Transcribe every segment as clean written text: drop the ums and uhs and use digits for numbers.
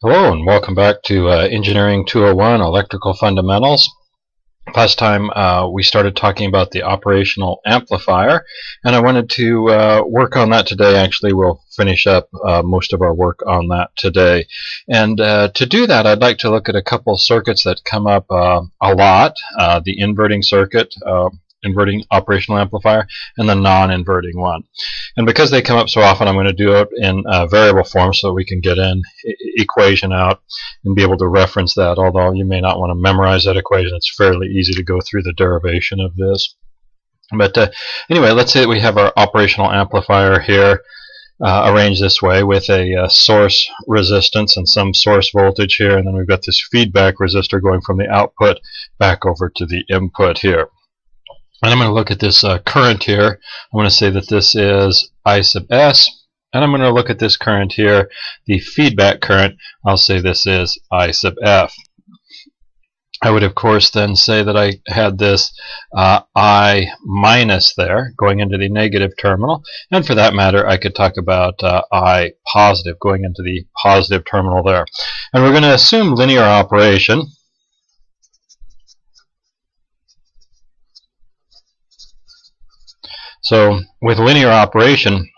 Hello and welcome back to Engineering 201 Electrical Fundamentals. Last time we started talking about the operational amplifier, and I wanted to work on that today. Actually, we'll finish up most of our work on that today. And to do that, I'd like to look at a couple circuits that come up a lot, the inverting circuit, inverting operational amplifier, and the non-inverting one. And because they come up so often, I'm going to do it in variable form so we can get an equation out and be able to reference that, although you may not want to memorize that equation. It's fairly easy to go through the derivation of this. But anyway, let's say that we have our operational amplifier here arranged this way with a source resistance and some source voltage here, and then we've got this feedback resistor going from the output back over to the input here. And I'm going to look at this current here. I'm going to say that this is I sub S, and I'm going to look at this current here, the feedback current. I'll say this is I sub F. I would, of course, then say that I had this I minus there going into the negative terminal, and for that matter, I could talk about I positive going into the positive terminal there. And we're going to assume linear operation. So with linear operation,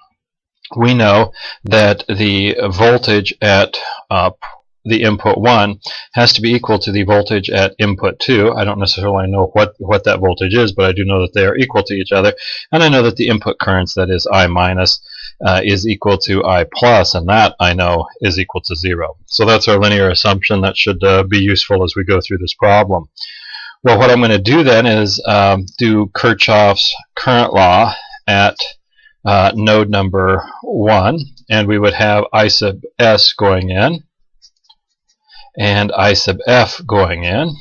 we know that the voltage at the input 1 has to be equal to the voltage at input 2. I don't necessarily know what that voltage is, but I do know that they are equal to each other. And I know that the input currents, that is I minus, is equal to I plus, and that I know is equal to 0. So that's our linear assumption. That should be useful as we go through this problem. Well, what I'm going to do then is do Kirchhoff's current law at node number 1, and we would have I sub S going in and I sub F going in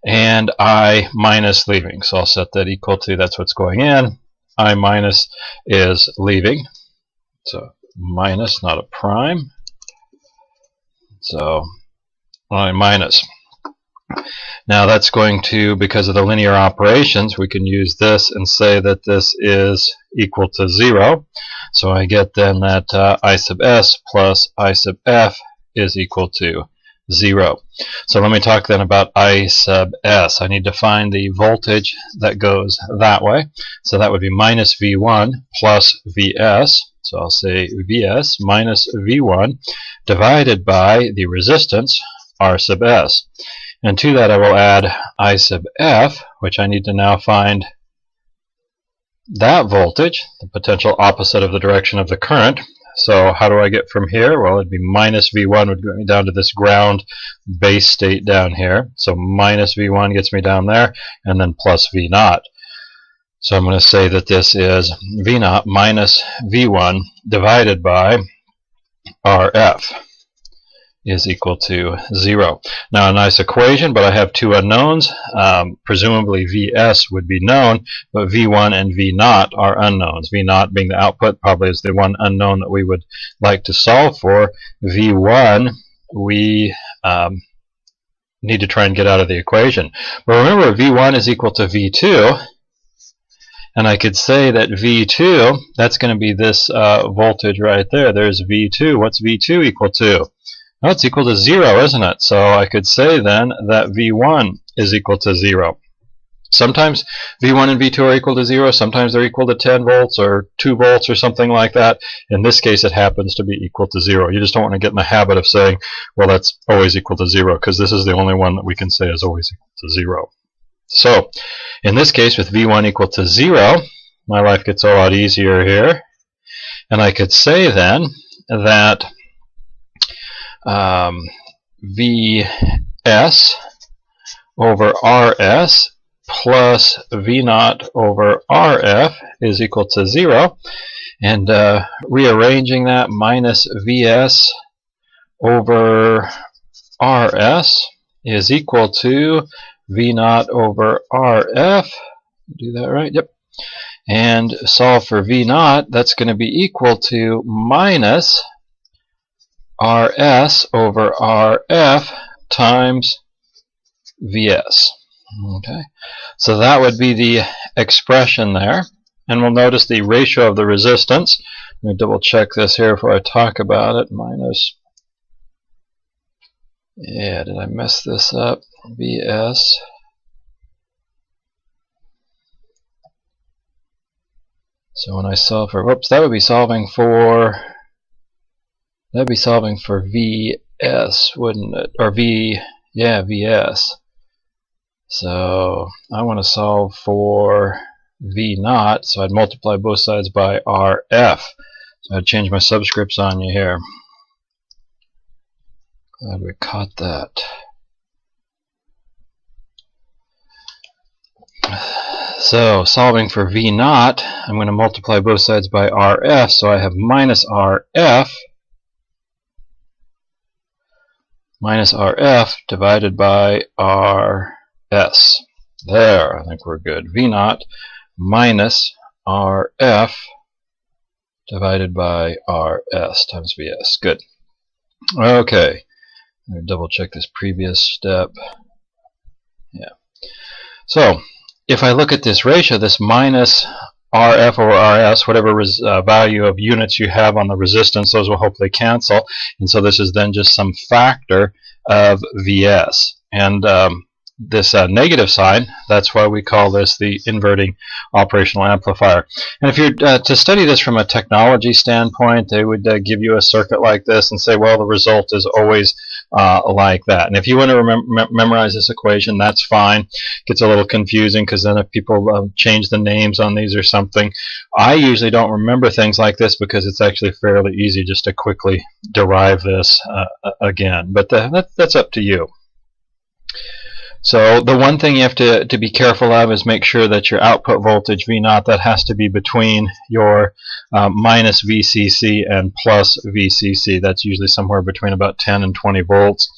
and I minus leaving. So I'll set that equal to, that's what's going in, I minus is leaving. So minus, not a prime. So I minus. Now that's going to, because of the linear operations, we can use this and say that this is equal to 0. So I get then that I sub S plus I sub F is equal to 0. So let me talk then about I sub S. I need to find the voltage that goes that way. So that would be minus V1 plus Vs. So I'll say Vs minus V1 divided by the resistance R sub S. And to that I will add I sub F, which I need to now find that voltage, the potential opposite of the direction of the current. So how do I get from here? Well, it'd be minus V1 would get me down to this ground base state down here. So minus V1 gets me down there, and then plus V naught. So I'm going to say that this is V naught minus V1 divided by RF is equal to 0. Now a nice equation, but I have two unknowns. Presumably Vs would be known, but V1 and V naught are unknowns. V naught being the output probably is the one unknown that we would like to solve for. V1 we need to try and get out of the equation. But remember, V1 is equal to V2, and I could say that V2, that's going to be this voltage right there. There's V2. What's V2 equal to? Well, it's equal to 0, isn't it? So I could say then that V1 is equal to 0. Sometimes V1 and V2 are equal to 0. Sometimes they're equal to 10 volts or 2 volts or something like that. In this case, it happens to be equal to 0. You just don't want to get in the habit of saying, well, that's always equal to 0, because this is the only one that we can say is always equal to 0. So in this case, with V1 equal to 0, my life gets a lot easier here. And I could say then that Vs over Rs plus V naught over Rf is equal to 0, and rearranging that, minus Vs over Rs is equal to V naught over Rf. Do that right? Yep. And solve for V naught, that's going to be equal to minus Rs over Rf times Vs. Okay, so that would be the expression there. And we'll notice the ratio of the resistance. Let me double check this here before I talk about it. Minus Yeah, did I mess this up? Vs. So when I solve for, whoops, that would be solving for, Vs, wouldn't it? Or yeah, Vs. So I want to solve for V naught, so I'd multiply both sides by Rf. So I'd change my subscripts on you here. Glad we caught that. So solving for V naught, I'm going to multiply both sides by Rf, so I have minus Rf divided by Rs. There, I think we're good. V naught minus Rf divided by Rs times Vs. Good. Okay. I'm going to double check this previous step. Yeah. So if I look at this ratio, this minus Rf over Rs, whatever value of units you have on the resistance, those will hopefully cancel. And so this is then just some factor of Vs. And this negative sign, that's why we call this the inverting operational amplifier. And if you're to study this from a technology standpoint, they would give you a circuit like this and say, well, the result is always like that. And if you want to memorize this equation, that's fine. It gets a little confusing because then if people change the names on these or something, I usually don't remember things like this because it's actually fairly easy just to quickly derive this again. But that's up to you. So the one thing you have to be careful of is make sure that your output voltage V naught, that has to be between your minus VCC and plus VCC. That's usually somewhere between about 10 and 20 volts.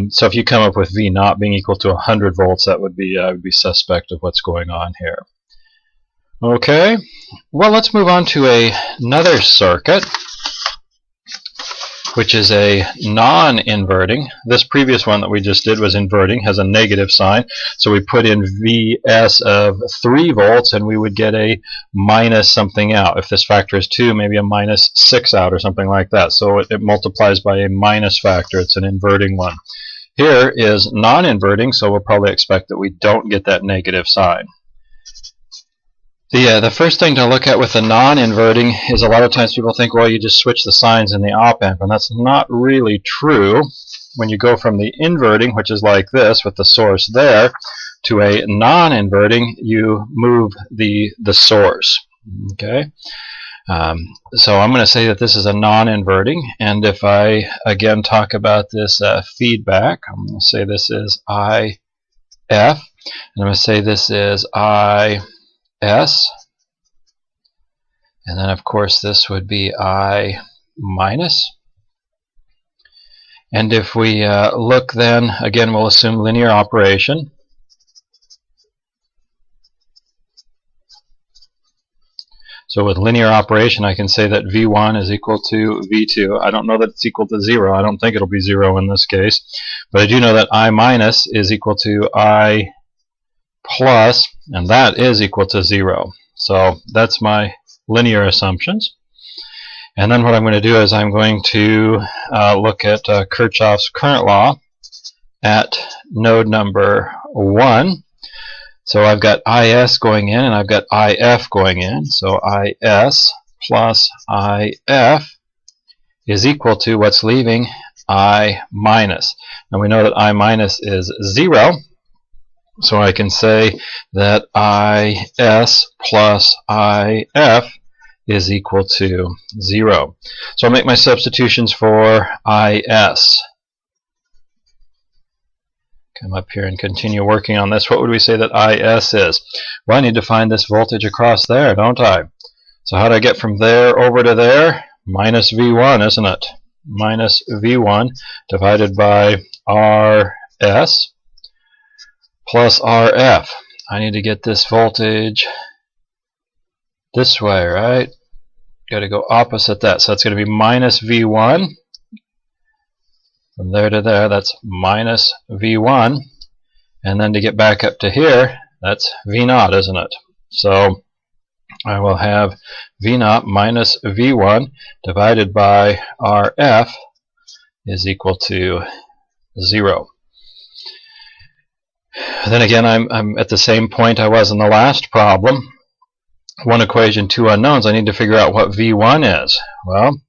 So if you come up with V naught being equal to 100 volts, that would be suspect of what's going on here. Okay, well, let's move on to another circuit, which is a non-inverting. This previous one that we just did was inverting, has a negative sign. So we put in Vs of 3 volts and we would get a minus something out. If this factor is 2, maybe a minus 6 out or something like that. So it multiplies by a minus factor. It's an inverting one. Here is non-inverting, so we'll probably expect that we don't get that negative sign. The first thing to look at with the non-inverting is a lot of times people think, well, you just switch the signs in the op-amp, and that's not really true. When you go from the inverting, which is like this with the source there, to a non-inverting, you move the source. Okay, so I'm going to say that this is a non-inverting, and if I again talk about this feedback, I'm going to say this is IF, and I'm going to say this is S, and then of course this would be I minus. And if we look then, again we'll assume linear operation. So with linear operation I can say that V1 is equal to V2. I don't know that it's equal to 0. I don't think it'll be 0 in this case. But I do know that I minus is equal to I plus, and that is equal to 0. So that's my linear assumptions. And then what I'm going to do is I'm going to look at Kirchhoff's current law at node number 1. So I've got IS going in and I've got IF going in. So IS plus IF is equal to what's leaving? I minus. And we know that I minus is 0. So I can say that IS plus IF is equal to 0. So I'll make my substitutions for IS. Come up here and continue working on this. What would we say that IS is? Well, I need to find this voltage across there, don't I? So how do I get from there over to there? Minus V1, isn't it? Minus V1 divided by RS plus RF. I need to get this voltage this way, right? Got to go opposite that. So that's going to be minus V1. From there to there, that's minus V1. And then to get back up to here, that's V0, isn't it? So I will have V0 minus V1 divided by RF is equal to 0. Then again, I'm at the same point I was in the last problem. One equation, two unknowns. I need to figure out what V1 is. Well,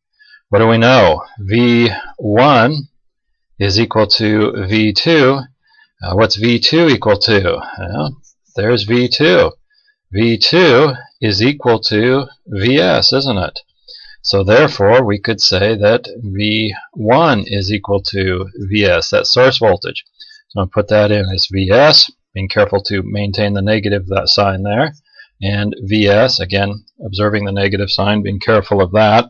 what do we know? V1 is equal to V2. What's V2 equal to? Well, there's V2. V2 is equal to Vs, isn't it? So therefore, we could say that V1 is equal to Vs, that source voltage. So I'll put that in as Vs, being careful to maintain the negative that sign there. And Vs, again, observing the negative sign, being careful of that.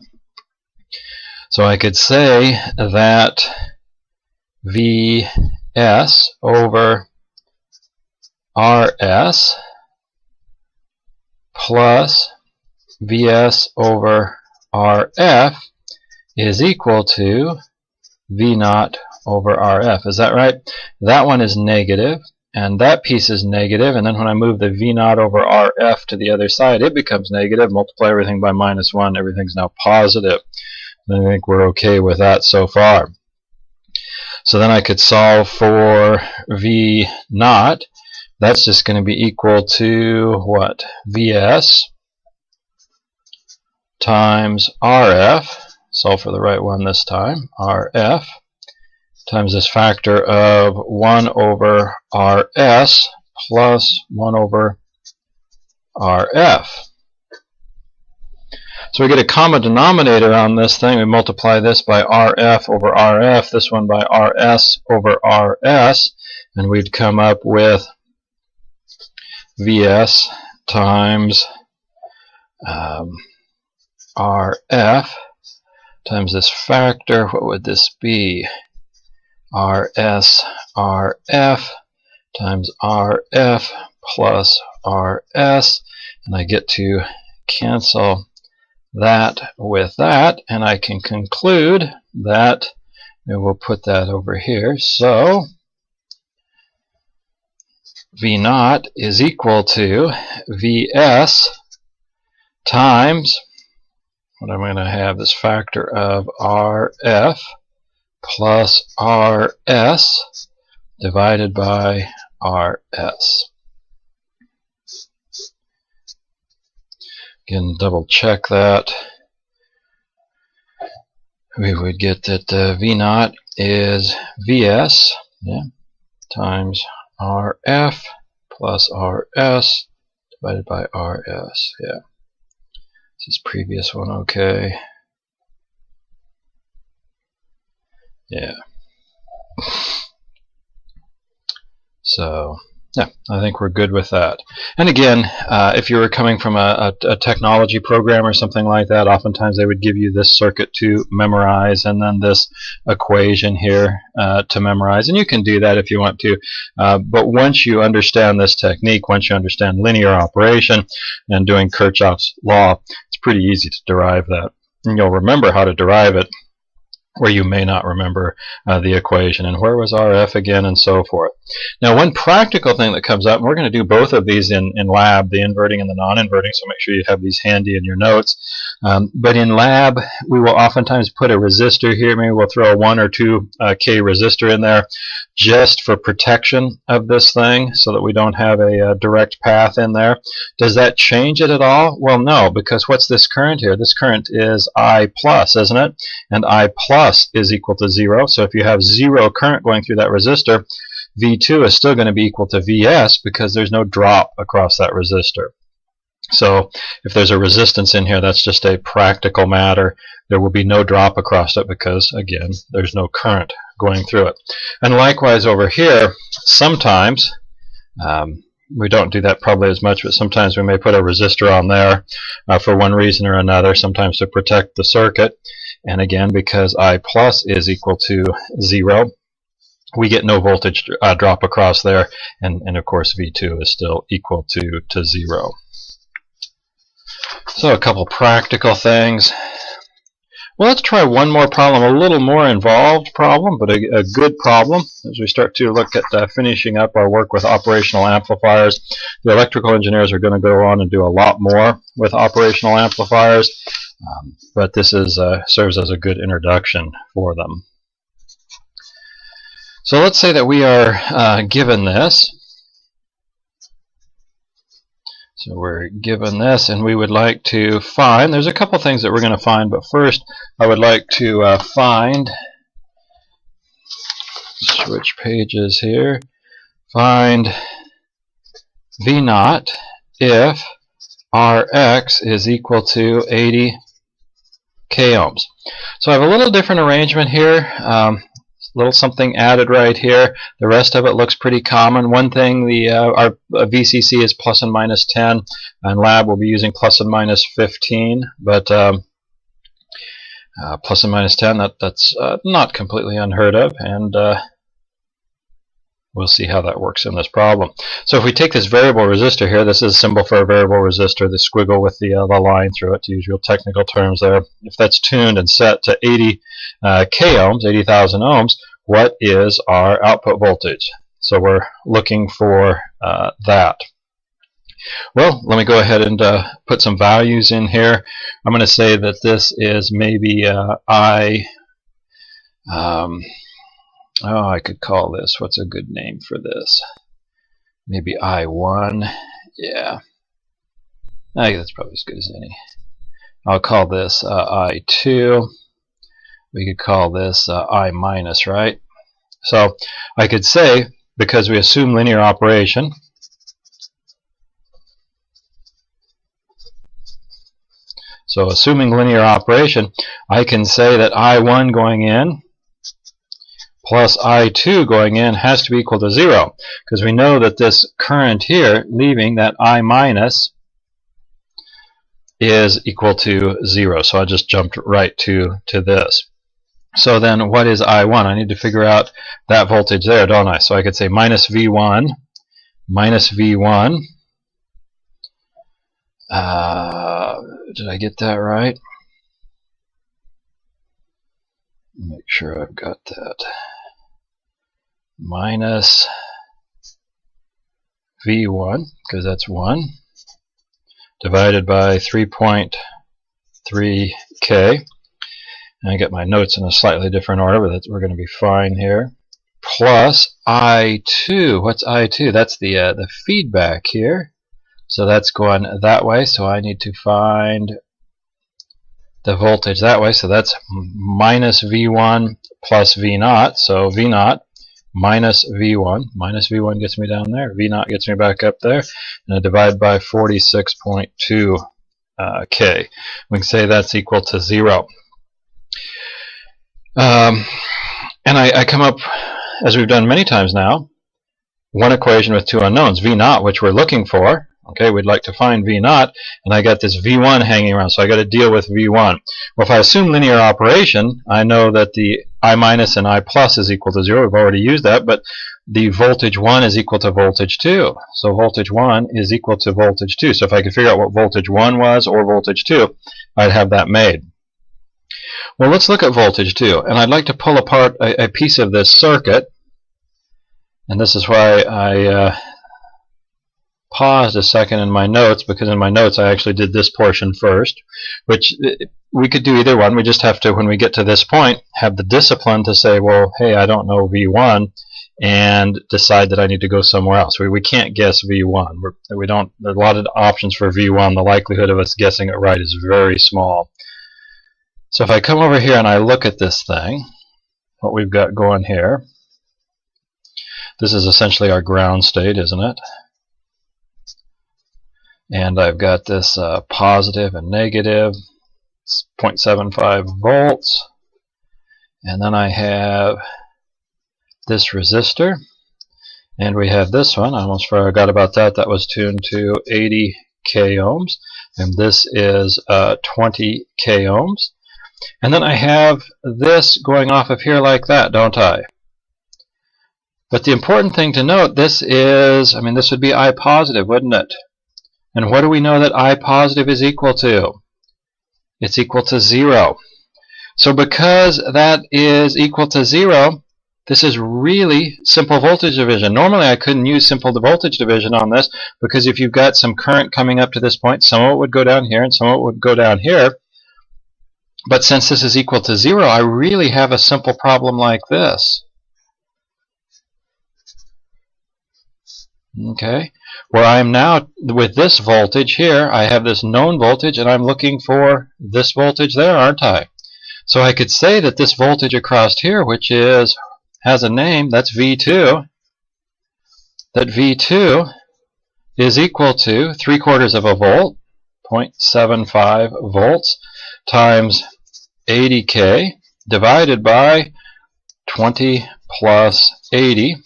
So I could say that Vs over Rs plus Vs over Rf is equal to V0 over Rf. Is that right? That one is negative, and that piece is negative, and then when I move the V0 over Rf to the other side, it becomes negative. Multiply everything by -1, everything's now positive. And I think we're okay with that so far. So then I could solve for V0. That's just going to be equal to what? Vs times Rf, solve for the right one this time, Rf, times this factor of 1 over Rs plus 1 over Rf. So we get a common denominator on this thing. We multiply this by Rf over Rf, this one by Rs over Rs, and we'd come up with Vs times Rf times this factor. What would this be? Rs Rf times Rf plus Rs, and I get to cancel that with that, and I can conclude that, and we'll put that over here, so V0 is equal to Vs times, what I'm going to have, this factor of Rf plus Rs divided by Rs. Again, double check that. We would get that V0 is Vs, yeah, times Rf plus Rs divided by Rs. Yeah. This is previous one, okay. Yeah. So, yeah, I think we're good with that. And again, if you were coming from a technology program or something like that, oftentimes they would give you this circuit to memorize and then this equation here to memorize. And you can do that if you want to. But once you understand this technique, once you understand linear operation and doing Kirchhoff's law, it's pretty easy to derive that. And you'll remember how to derive it, where you may not remember the equation, and where was Rf again, and so forth. Now, one practical thing that comes up, and we're going to do both of these in lab, the inverting and the non-inverting, so make sure you have these handy in your notes. But in lab, we will oftentimes put a resistor here. Maybe we'll throw a 1 or 2 K resistor in there just for protection of this thing, so that we don't have a direct path in there. Does that change it at all? Well, no, because what's this current here? This current is I plus, isn't it? And I plus is equal to 0. So if you have 0 current going through that resistor, V2 is still going to be equal to Vs because there's no drop across that resistor. So if there's a resistance in here, that's just a practical matter. There will be no drop across it because, again, there's no current going through it. And likewise over here, sometimes, we don't do that probably as much, but sometimes we may put a resistor on there for one reason or another, sometimes to protect the circuit. And again, because I plus is equal to 0, we get no voltage drop across there, and of course V2 is still equal to 0. So a couple practical things. Well, let's try one more problem, a little more involved problem, but a good problem as we start to look at finishing up our work with operational amplifiers. The electrical engineers are going to go on and do a lot more with operational amplifiers, but this is serves as a good introduction for them. So let's say that we are given this. So we're given this, and we would like to find, there's a couple things that we're going to find, but first I would like to find, switch pages here, find V naught if Rx is equal to 80 k ohms. So I have a little different arrangement here. Little something added right here. The rest of it looks pretty common. One thing, our VCC is plus and minus 10, and lab will be using plus and minus 15, but plus and minus 10, that's not completely unheard of, and we'll see how that works in this problem. So if we take this variable resistor here, this is a symbol for a variable resistor, the squiggle with the line through it, to use real technical terms there. If that's tuned and set to 80 k ohms, 80,000 ohms, what is our output voltage? So we're looking for that. Well, let me go ahead and put some values in here. I'm going to say that this is maybe I could call this, what's a good name for this? Maybe I1. Yeah. I think that's probably as good as any. I'll call this I2. We could call this I minus, right? So I could say, because we assume linear operation, so assuming linear operation, I can say that I1 going in plus I2 going in has to be equal to 0, because we know that this current here leaving that I minus is equal to 0. So I just jumped right to this. So then what is I1? I need to figure out that voltage there, don't I? So I could say minus V1, minus V1. Did I get that right? Make sure I've got that. Minus V1, because that's 1, divided by 3.3K. And I get my notes in a slightly different order, but we're going to be fine here. Plus I2. What's I2? That's the feedback here. So that's going that way. So I need to find the voltage that way. So that's minus V1 plus V naught. So V naught minus V1. Minus V1 gets me down there. V naught gets me back up there. And I divide by 46.2 K. We can say that's equal to 0. And I come up, as we've done many times now, one equation with two unknowns, V naught, which we're looking for. Okay, we'd like to find V naught, and I got this V1 hanging around, so I got to deal with V1. Well, if I assume linear operation, I know that the I minus and I plus is equal to 0. We've already used that, but the voltage 1 is equal to voltage 2. So voltage 1 is equal to voltage 2. So if I could figure out what voltage 1 was or voltage 2, I'd have that made. Well, let's look at voltage 2, and I'd like to pull apart a piece of this circuit, and this is why I paused a second in my notes, because in my notes I actually did this portion first, which we could do either one. We just have to, when we get to this point, have the discipline to say, well, hey, I don't know V1, and decide that I need to go somewhere else. We can't guess V1. There are a lot of options for V1. The likelihood of us guessing it right is very small. So if I come over here and I look at this thing, what we've got going here, this is essentially our ground state, isn't it? And I've got this positive and negative, 0.75 volts. And then I have this resistor. And we have this one. I almost forgot about that. That was tuned to 80 k ohms. And this is 20 k ohms. And then I have this going off of here like that, don't I? But the important thing to note, this is, this would be I positive, wouldn't it? And what do we know that I positive is equal to? It's equal to 0. So because that is equal to 0, this is really simple voltage division. Normally I couldn't use simple voltage division on this, because if you've got some current coming up to this point, some of it would go down here and some of it would go down here. But since this is equal to 0, I really have a simple problem like this. Okay, where I am now with this voltage here, I have this known voltage and I'm looking for this voltage there, aren't I? So I could say that this voltage across here, which has a name, that's V2, that V2 is equal to 3/4 of a volt, 0.75 volts, times 80K divided by 20 plus 80K,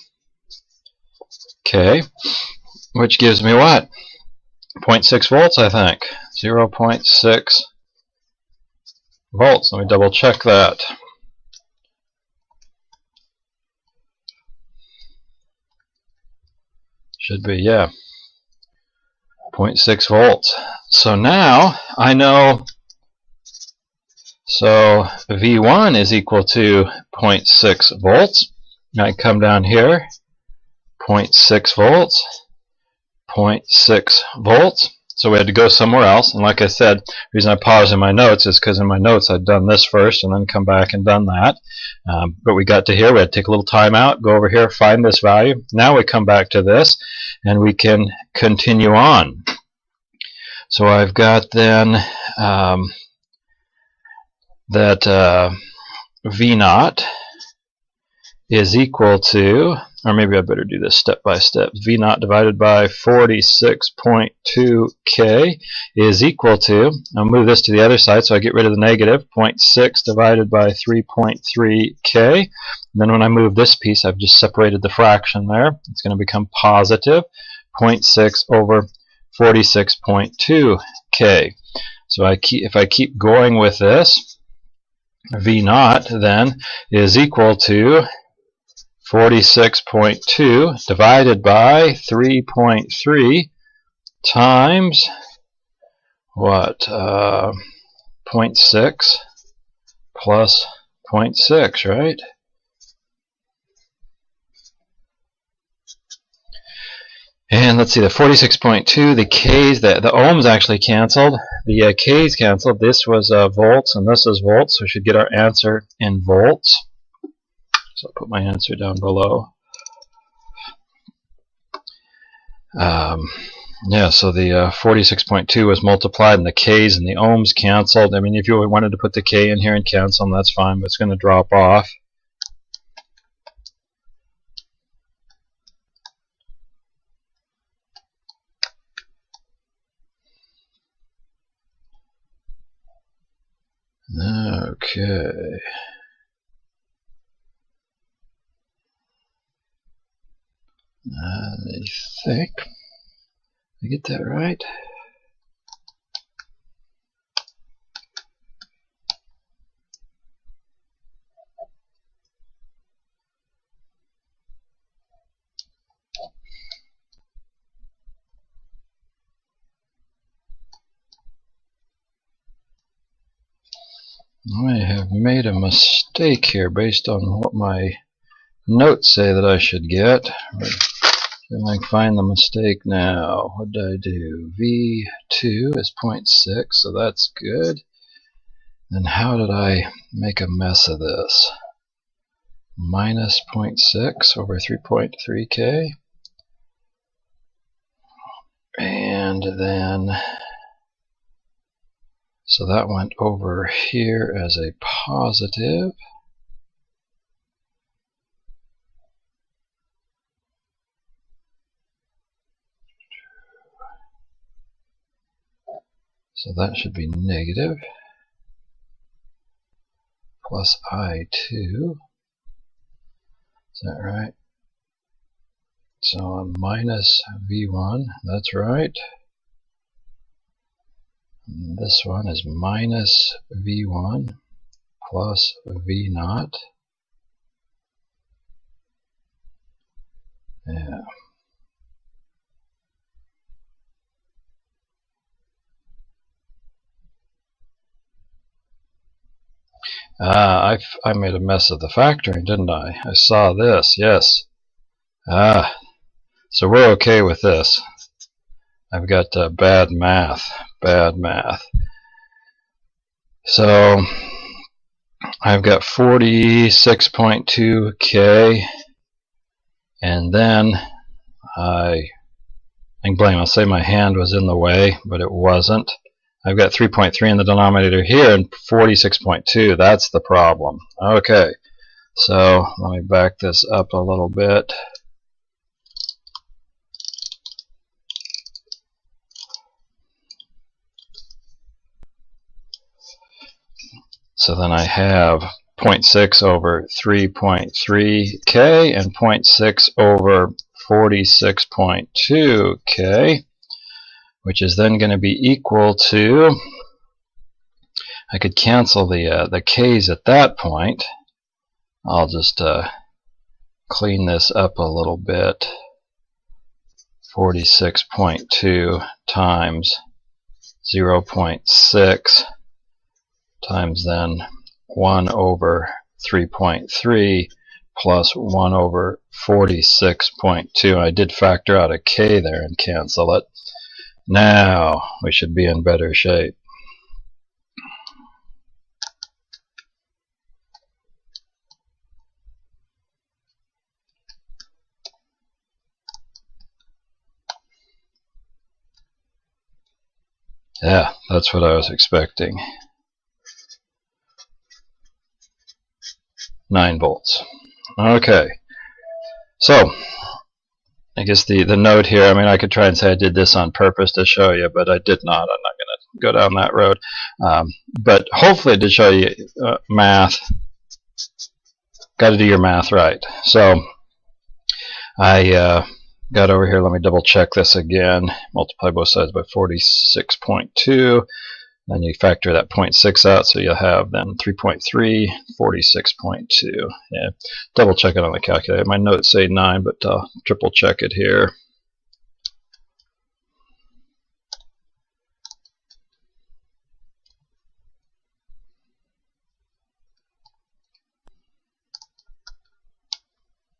which gives me what? 0.6 volts, I think. 0.6 volts. Let me double check that. Should be, yeah. 0.6 volts. So now I know, so V1 is equal to 0.6 volts. I come down here, 0.6 volts, 0.6 volts. So we had to go somewhere else, and like I said, the reason I paused in my notes is because in my notes I'd done this first and then come back and done that. But we got to here, we had to take a little time out, go over here, find this value. Now we come back to this, and we can continue on. So I've got then that V0 is equal to, or maybe I better do this step by step, V0 divided by 46.2K is equal to, I'll move this to the other side so I get rid of the negative, 0.6 divided by 3.3K. Then when I move this piece, I've just separated the fraction there. It's going to become positive 0.6 over 46.2K. So if I keep going with this, V0 then is equal to 46.2 divided by 3.3 times what? 0.6 plus 0.6, right? And let's see, the 46.2, the K's, the ohms actually canceled. The K's canceled. This was volts and this is volts, so we should get our answer in volts. So I'll put my answer down below. Yeah, so the 46.2 was multiplied and the K's and the ohms canceled. I mean, if you wanted to put the K in here and cancel them, that's fine, but it's going to drop off. Okay. I think I get that right. I have made a mistake here based on what my notes say that I should get. If I can find the mistake now. What did I do? V2 is 0.6, so that's good. Then how did I make a mess of this? Minus 0.6 over 3.3K. And then, so that went over here as a positive. So that should be negative plus I2. Is that right? So minus V1, that's right. And this one is minus V1 plus V0. Yeah. I made a mess of the factoring, didn't I? I saw this, yes. So we're okay with this. I've got bad math. So I've got 46.2K, and then I I can blame. I'll say my hand was in the way, but it wasn't. I've got 3.3 in the denominator here and 46.2. That's the problem. Okay, so let me back this up a little bit. So then I have 0.6 over 3.3k and 0.6 over 46.2k, which is then going to be equal to, I could cancel the k's at that point. I'll just clean this up a little bit. 46.2 times 0.6 times then 1 over 3.3 plus 1 over 46.2. I did factor out a k there and cancel it. Now we should be in better shape. Yeah, that's what I was expecting. 9 volts. Okay, so I guess the note here, I mean, I could try and say I did this on purpose to show you, but I did not. I'm not going to go down that road. But hopefully I did show you math. Got to do your math right. So I got over here. Let me double check this again. Multiply both sides by 46.2. Then you factor that 0.6 out, so you'll have then 3.3, 46.2. Yeah, double check it on the calculator. My notes say 9, but I'll triple check it here.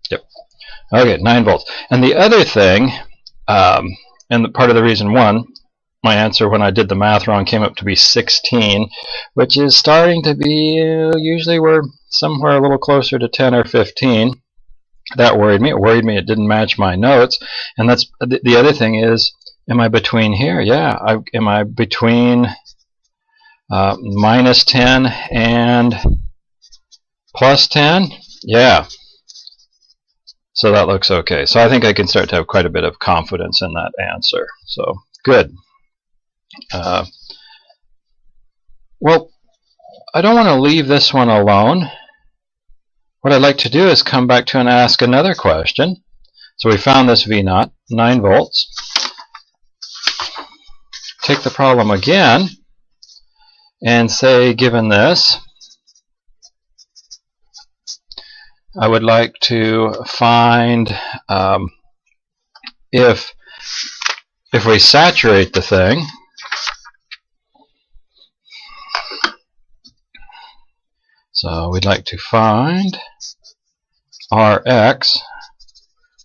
Yep. Okay, 9 volts. And the other thing, and part of the reason, one, my answer when I did the math wrong came up to be 16, which is starting to be, usually we're somewhere a little closer to 10 or 15. That worried me. It worried me it didn't match my notes. And that's the other thing is, am I between here? Yeah, am I between minus 10 and plus 10? Yeah. So that looks okay. So I think I can start to have quite a bit of confidence in that answer. So good. Well, I don't want to leave this one alone. What I'd like to do is come back to and ask another question. So we found this V0, 9 volts. Take the problem again and say, given this, I would like to find if we saturate the thing, so we'd like to find Rx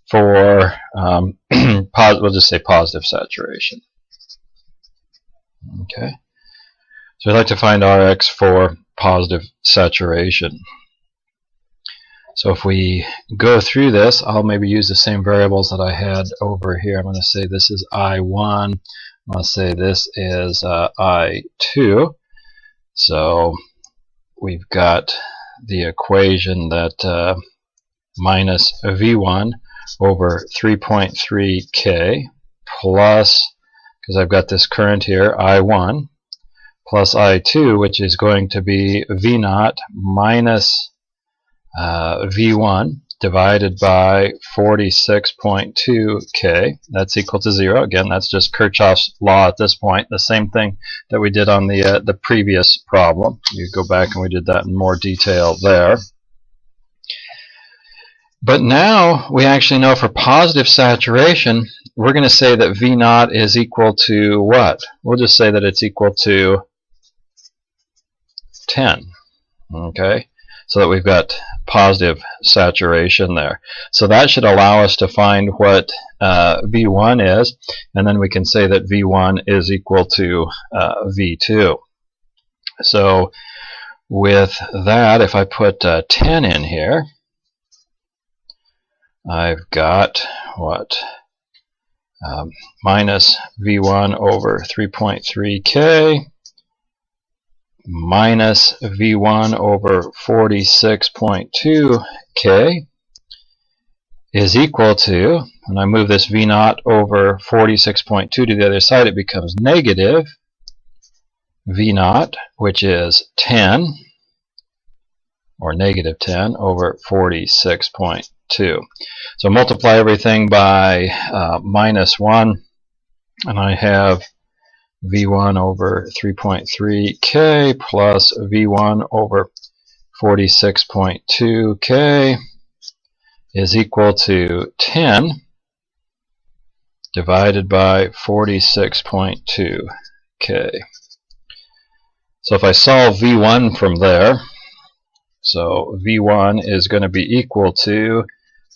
for, we'll just say positive saturation. Okay, so we'd like to find Rx for positive saturation. So if we go through this, I'll maybe use the same variables that I had over here. I'm going to say this is I1. I'm going to say this is I2. So we've got the equation that minus V1 over 3.3K plus, because I've got this current here, I1, plus I2, which is going to be V0 minus V1 divided by 46.2K. That's equal to 0. Again, that's just Kirchhoff's law at this point. The same thing that we did on the previous problem. You go back and we did that in more detail there. But now we actually know for positive saturation, we're going to say that V0 is equal to what? We'll just say that it's equal to 10. Okay? So that we've got positive saturation there. So that should allow us to find what V1 is, and then we can say that V1 is equal to V2. So with that, if I put 10 in here, I've got what? minus V1 over 3.3K minus V1 over 46.2K is equal to, when I move this V0 over 46.2 to the other side, it becomes negative V0, which is 10, or negative 10, over 46.2. So multiply everything by minus 1, and I have V1 over 3.3K plus V1 over 46.2K is equal to 10 divided by 46.2K. So if I solve V1 from there, so V1 is going to be equal to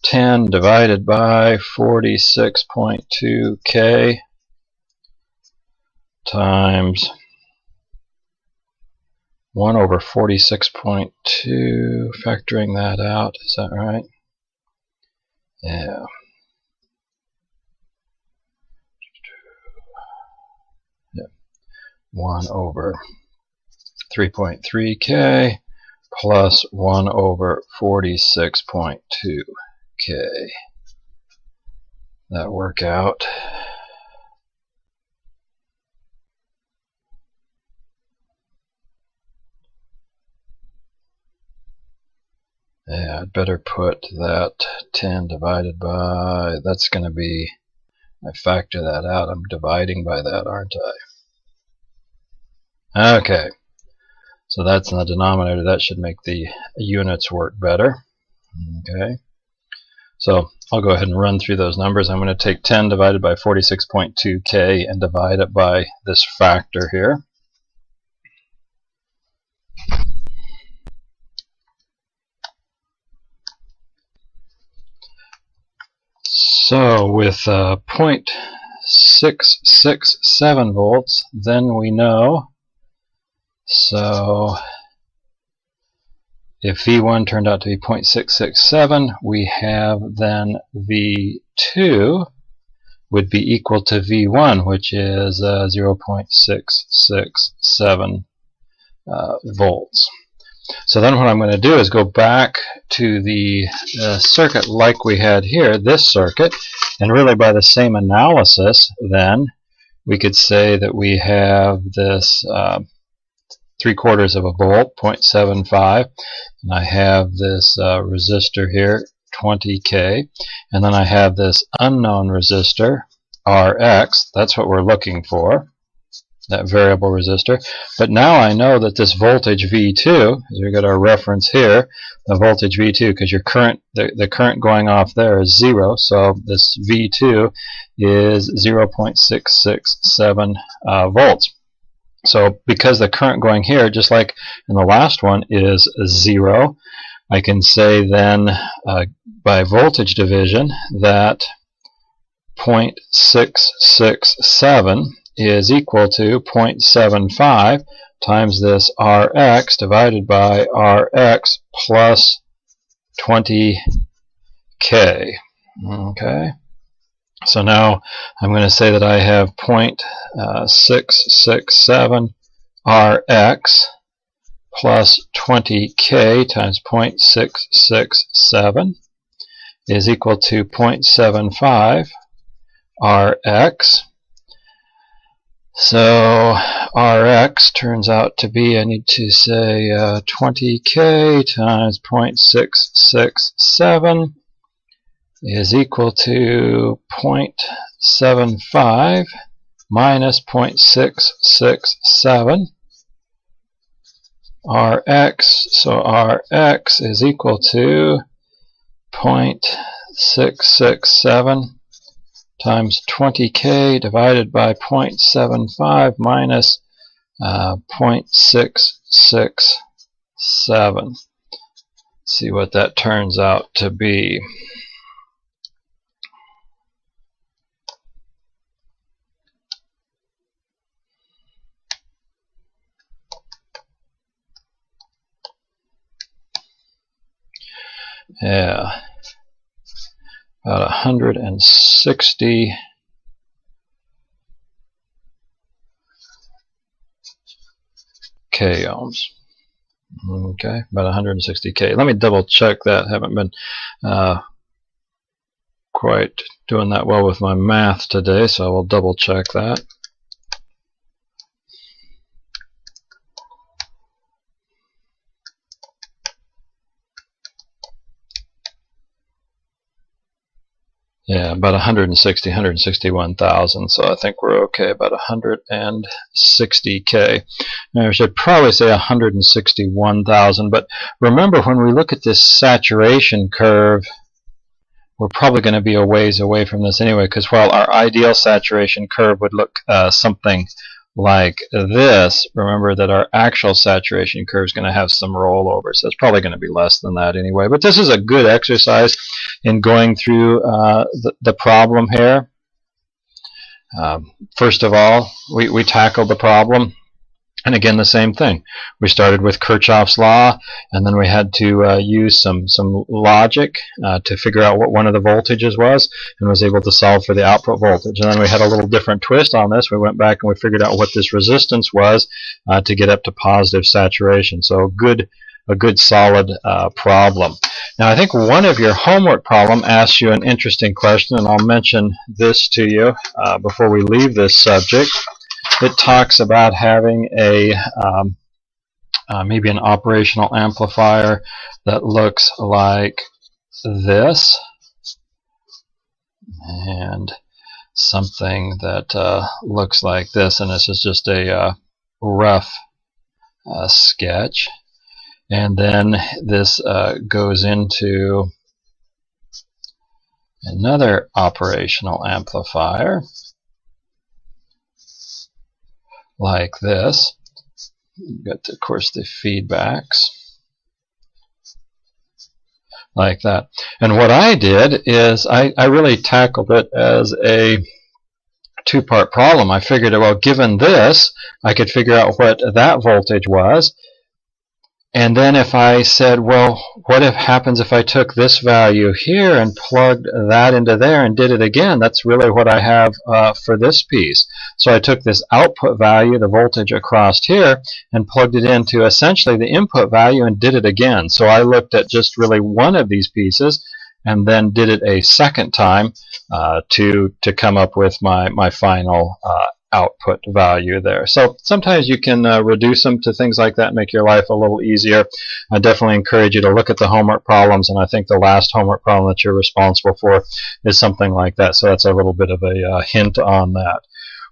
10 divided by 46.2K times 1 over 46.2, factoring that out, is that right? Yeah. Yeah. 1 over 3.3K plus 1 over 46.2K. That work out. Yeah, I'd better put that 10 divided by, that's going to be, I factor that out, I'm dividing by that, aren't I? Okay, so that's in the denominator. That should make the units work better. Okay, so I'll go ahead and run through those numbers. I'm going to take 10 divided by 46.2K and divide it by this factor here. So with 0.667 volts, then we know, so if V1 turned out to be 0.667, we have then V2 would be equal to V1, which is 0.667 volts. So then what I'm going to do is go back to the circuit like we had here, this circuit, and really by the same analysis then we could say that we have this 3/4 of a volt, 0.75, and I have this resistor here, 20K, and then I have this unknown resistor, Rx. That's what we're looking for, that variable resistor. But now I know that this voltage V2, as we got our reference here, the voltage V2, because your current, the current going off there is 0, so this V2 is 0.667 volts. So because the current going here, just like in the last one, is 0, I can say then by voltage division that 0.667 is equal to 0.75 times this Rx divided by Rx plus 20K. Okay. So now I'm going to say that I have 0.667 Rx plus 20K times 0.667 is equal to 0.75 Rx. So Rx turns out to be, I need to say 20K times 0.667 is equal to 0.75 minus 0.667 Rx. So Rx is equal to 0.667 times 20K divided by 0.75 minus 0.667. Let's see what that turns out to be. Yeah, about 160 k ohms. Okay, about 160 k. Let me double check that. Haven't been quite doing that well with my math today, so I will double check that. Yeah, about 161,000, so I think we're okay, about 160K. Now, I should probably say 161,000, but remember when we look at this saturation curve, we're probably going to be a ways away from this anyway, because while our ideal saturation curve would look something like this, remember that our actual saturation curve is going to have some rollover, so it's probably going to be less than that anyway. But this is a good exercise in going through the problem here. First of all, we tackled the problem. And again, the same thing. We started with Kirchhoff's law, and then we had to use some logic to figure out what one of the voltages was, and was able to solve for the output voltage. And then we had a little different twist on this. We went back and we figured out what this resistance was to get up to positive saturation. So a good solid problem. Now, I think one of your homework problem asks you an interesting question, and I'll mention this to you before we leave this subject. It talks about having a maybe an operational amplifier that looks like this, and something that looks like this, and this is just a rough sketch. And then this goes into another operational amplifier like this. You've got, of course, the feedbacks like that. And what I did is I really tackled it as a two-part problem. I figured, well, given this, I could figure out what that voltage was. And then if I said, well, what happens if I took this value here and plugged that into there and did it again? That's really what I have for this piece. So I took this output value, the voltage across here, and plugged it into essentially the input value and did it again. So I looked at just really one of these pieces and then did it a second time to come up with my final output value there. So sometimes you can reduce them to things like that and make your life a little easier. I definitely encourage you to look at the homework problems, and I think the last homework problem that you're responsible for is something like that. So that's a little bit of a hint on that.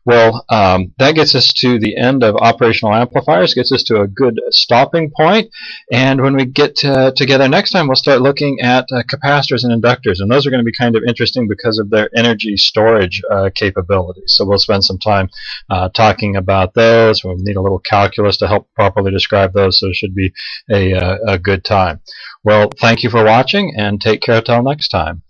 Well, that gets us to the end of operational amplifiers, gets us to a good stopping point. And when we get together next time, we'll start looking at capacitors and inductors. And those are going to be kind of interesting because of their energy storage capabilities. So we'll spend some time talking about those. We'll need a little calculus to help properly describe those, so it should be a good time. Well, thank you for watching, and take care till next time.